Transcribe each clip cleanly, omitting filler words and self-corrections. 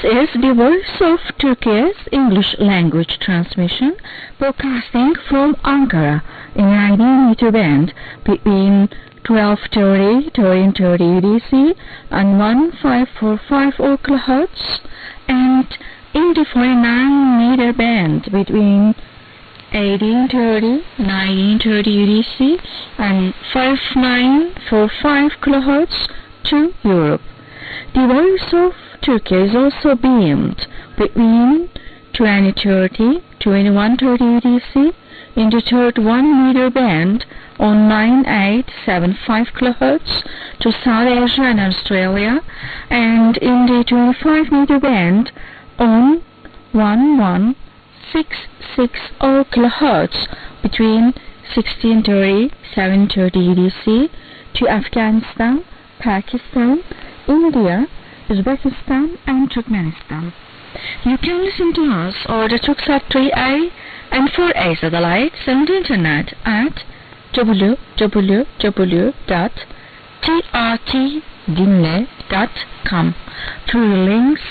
is the Voice of Turkey's English language transmission, broadcasting from Ankara in 90 meter band between 1230 to 1330 UTC and 1545 kHz, and in the 49 meter band between 1830 1930 UTC and 5945 kHz to Europe. The Voice of Turkey is also beamed between 2030 2130 UTC in the 31 meter band on 9875 kHz to South Asia and Australia, and in the 25 meter band on 11660 kHz between 1630 730 UTC to Afghanistan, Pakistan, India, Uzbekistan and Turkmenistan. You can listen to us over the Turksat 3A and 4A satellites and the internet at www.trtdinle.com through the links,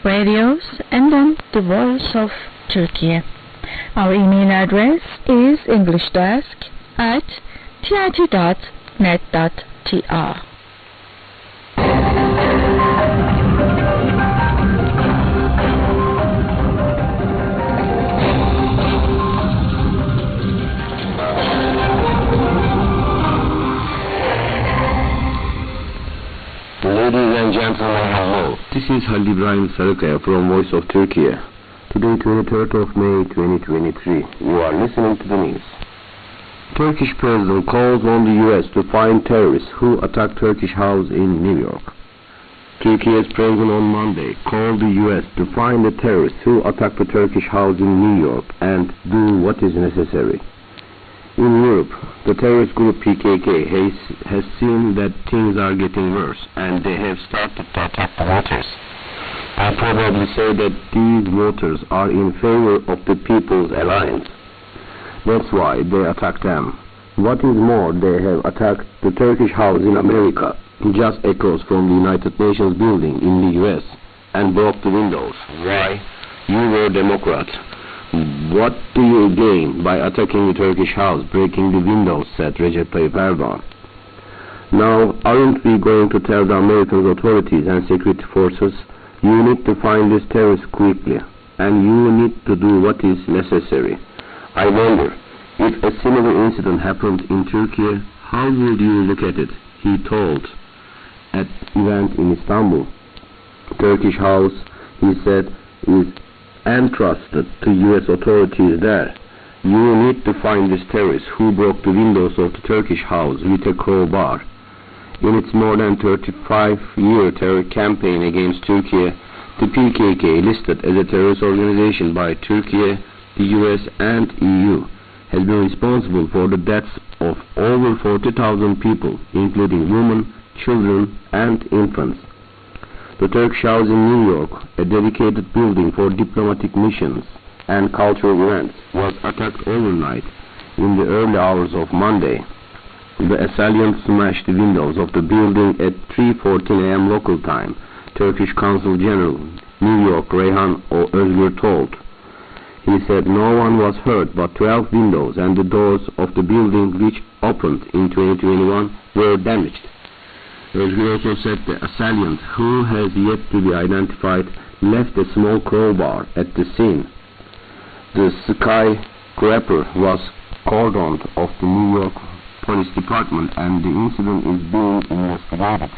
radios, and then the Voice of Turkey. Our email address is englishdesk@tit.net.tr. Ladies and gentlemen, hello. This is Halil İbrahim Sarıkaya from Voice of Turkey. Today, 23rd of May 2023. You are listening to the news. Turkish president calls on the US to find terrorists who attacked Turkish house in New York. Turkey's president on Monday called the US to find the terrorists who attacked the Turkish house in New York and do what is necessary. In Europe, the terrorist group PKK has seen that things are getting worse and they have started to attack the voters. I probably say that these voters are in favor of the People's Alliance. That's why they attack them. What is more, they have attacked the Turkish house in America, just across from the United Nations building in the US, and broke the windows. Why? You were Democrat. What do you gain by attacking the Turkish house, breaking the windows, said Recep Tayyip Erdogan. Now, aren't we going to tell the American authorities and security forces, you need to find these terrorists quickly, and you need to do what is necessary? I wonder, if a similar incident happened in Turkey, how would you look at it? He told at event in Istanbul. Turkish house, he said, is entrusted to US authorities there. You need to find these terrorists who broke the windows of the Turkish house with a crowbar. In its more than 35-year terror campaign against Turkey, the PKK, listed as a terrorist organization by Turkey, the US and EU, has been responsible for the deaths of over 40,000 people, including women, children and infants. The Turkish house in New York, a dedicated building for diplomatic missions and cultural events, was attacked overnight in the early hours of Monday. The assailants smashed the windows of the building at 3:14 a.m. local time, Turkish Consul General, New York, Reyhan Özgür told. He said no one was hurt, but 12 windows and the doors of the building, which opened in 2021, were damaged. Özgür also said the assailant, who has yet to be identified, left a small crowbar at the scene. The skyscraper was cordoned off the New York Police Department and the incident is being investigated.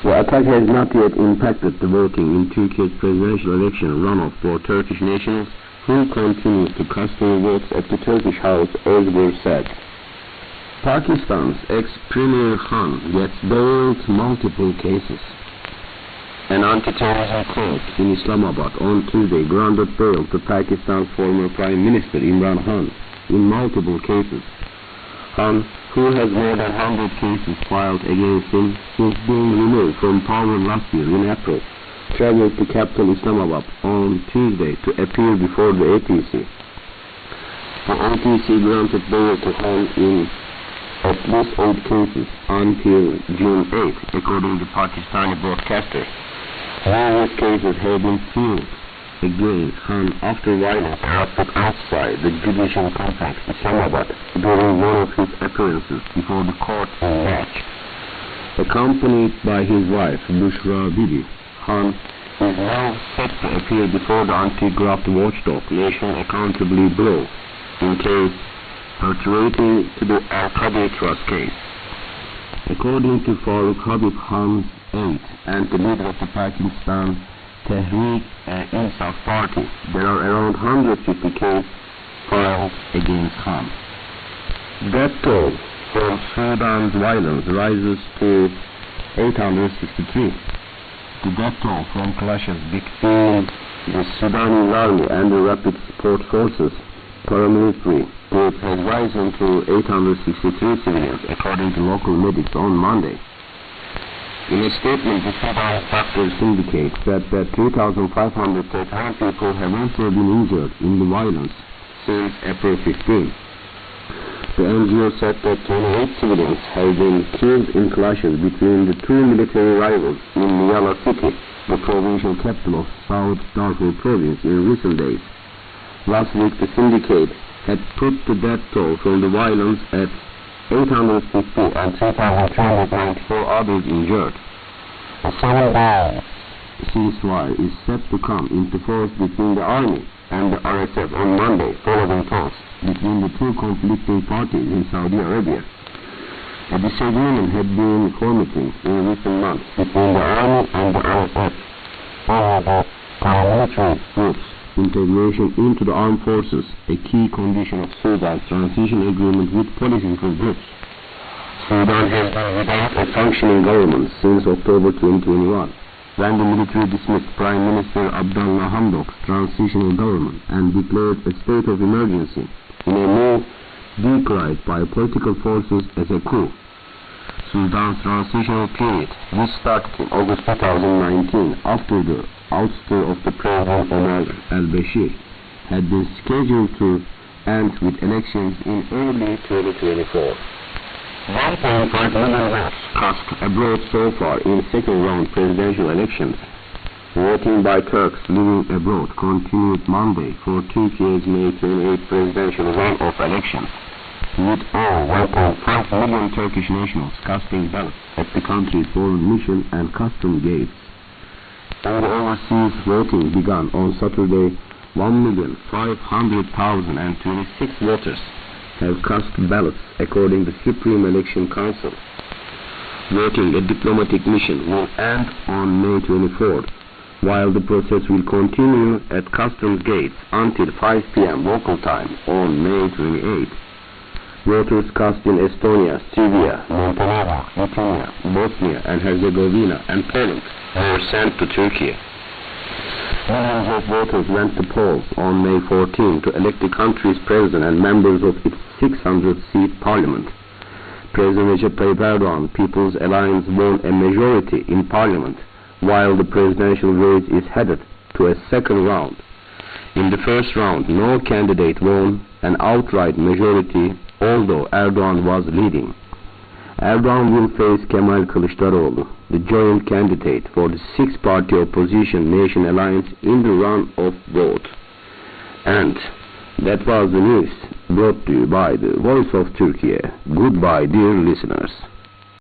The attack has not yet impacted the voting in Turkey's presidential election runoff for Turkish nationals who continue to cast their votes at the Turkish house, Özgür said. Pakistan's ex-Premier Khan gets bailed multiple cases. An anti-terrorism court in Islamabad on Tuesday granted bail to Pakistan's former Prime Minister Imran Khan in multiple cases. Khan, who has more than 100 cases filed against him since being removed from power last year in April, traveled to capital Islamabad on Tuesday to appear before the UTC. The UTC granted bail to Khan in at least 8 cases until June 8, according to Pakistani broadcaster. Various cases have been filed against Han after violence erupted outside the judicial complex Islamabad during one of his appearances before the court in March. Accompanied by his wife, Bushra Bibi, Han is now set to appear before the anti-graft watchdog Nation Accountably Bureau in case pertaining to the Al-Qadir Trust case. According to Farooq Habib Han's aide and the leader of the Pakistan Tehreek-e-Insaf Party, there are around 150 cases filed against Han. Death toll from Sudan's violence rises to 863. The death toll from clashes between the Sudanese army and the Rapid Support Forces paramilitary group has risen to 863 civilians, according to local medics on Monday. In a statement, the Sudan doctors indicate that 3,531 people have also been injured in the violence since April 15. The NGO said that 28 civilians have been killed in clashes between the two military rivals in Niyala City, the provincial capital of South Darfur province, in recent days. Last week, the syndicate had put the death toll from the violence at 850 and 3,394 others injured. A 7-day ceasefire is set to come into force between the army and the RSF on Monday, following talks between the two conflicting parties in Saudi Arabia. A disagreement had been forming in recent months between the army and the RSF over the paramilitary groups' integration into the armed forces, a key condition of Sudan's transition agreement with political groups. Sudan has been without a functioning government since October 2021, when the military dismissed Prime Minister Abdullah Hamdok's transitional government and declared a state of emergency in a move decried by political forces as a coup. Sudan's transitional period, which started in August 2019 after the ouster of the President Omar al-Bashir, had been scheduled to end with elections in early 2024. 1.5 million votes cast abroad so far in second-round presidential elections. Voting by Turks living abroad continued Monday for Turkey's May 28 presidential runoff elections, with all 1.5 million Turkish nationals casting ballots at the country's foreign mission and custom gates. And overseas voting began on Saturday. 1,500,026 voters have cast ballots, according to the Supreme Election Council. Voting, a diplomatic mission, will end on May 24th, while the process will continue at customs gates until 5 p.m. local time on May 28th. Voters cast in Estonia, Serbia, Montenegro, Lithuania, Bosnia and Herzegovina, and Poland were sent to Turkey. Millions of voters went to polls on May 14 to elect the country's president and members of its 600-seat parliament. President Recep Tayyip Erdogan, People's Alliance, won a majority in parliament, while the presidential race is headed to a second round. In the first round, no candidate won an outright majority, although Erdogan was leading. Erdogan will face Kemal Kılıçdaroğlu, the joint candidate for the six-party opposition Nation Alliance, in the run-off vote. And that was the news brought to you by the Voice of Turkey. Goodbye, dear listeners.